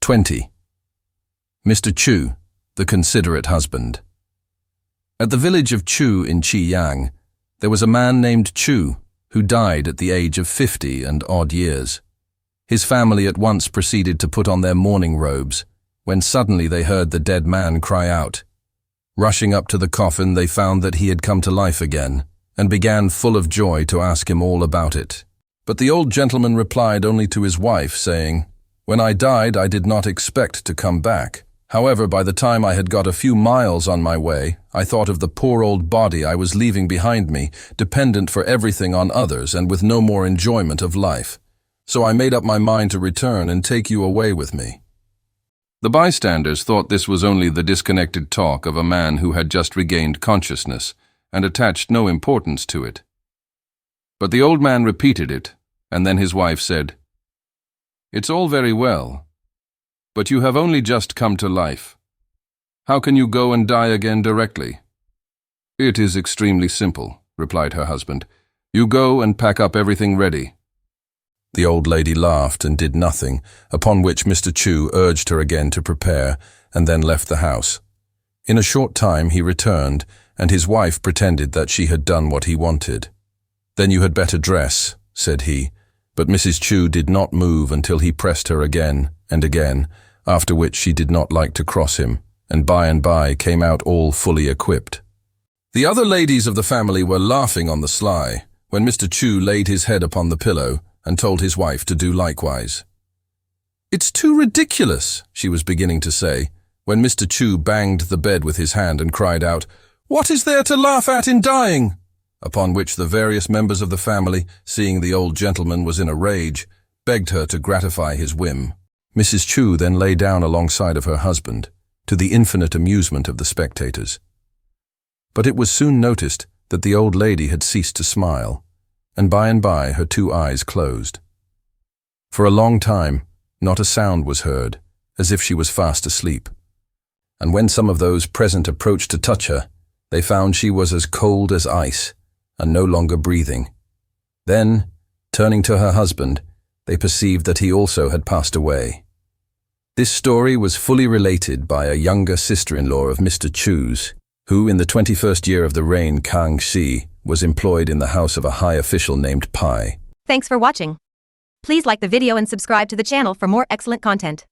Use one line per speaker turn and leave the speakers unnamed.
20. Mr. CHU, the considerate husband. At the village of CHU in Qiyang, there was a man named CHU who died at the age of 50 and odd years. His family at once proceeded to put on their mourning robes, when suddenly they heard the dead man cry out. Rushing up to the coffin, they found that he had come to life again, and began full of joy to ask him all about it. But the old gentleman replied only to his wife, saying, "When I died, I did not expect to come back. However, by the time I had got a few miles on my way, I thought of the poor old body I was leaving behind me, dependent for everything on others and with no more enjoyment of life. So I made up my mind to return and take you away with me." The bystanders thought this was only the disconnected talk of a man who had just regained consciousness, and attached no importance to it. But the old man repeated it, and then his wife said, "It's all very well, but you have only just come to life. How can you go and die again directly?" "It is extremely simple," replied her husband. "You go and pack up everything ready." The old lady laughed and did nothing, upon which Mr. CHU urged her again to prepare, and then left the house. In a short time he returned, and his wife pretended that she had done what he wanted. "Then you had better dress," said he, but Mrs. CHU did not move until he pressed her again and again, after which she did not like to cross him, and by came out all fully equipped. The other ladies of the family were laughing on the sly, when Mr. CHU laid his head upon the pillow and told his wife to do likewise. "It's too ridiculous," she was beginning to say, when Mr. CHU banged the bed with his hand and cried out, "What is there to laugh at in dying?" Upon which the various members of the family, seeing the old gentleman was in a rage, begged her to gratify his whim. Mrs. CHU then lay down alongside of her husband, to the infinite amusement of the spectators. But it was soon noticed that the old lady had ceased to smile, and by her two eyes closed. For a long time, not a sound was heard, as if she was fast asleep. And when some of those present approached to touch her, they found she was as cold as ice, and no longer breathing. Then, turning to her husband, they perceived that he also had passed away. This story was fully related by a younger sister-in-law of Mr. CHU's, who in the 21st year of the reign Kangxi was employed in the house of a high official named Pai.
Thanks for watching. Please like the video and subscribe to the channel for more excellent content.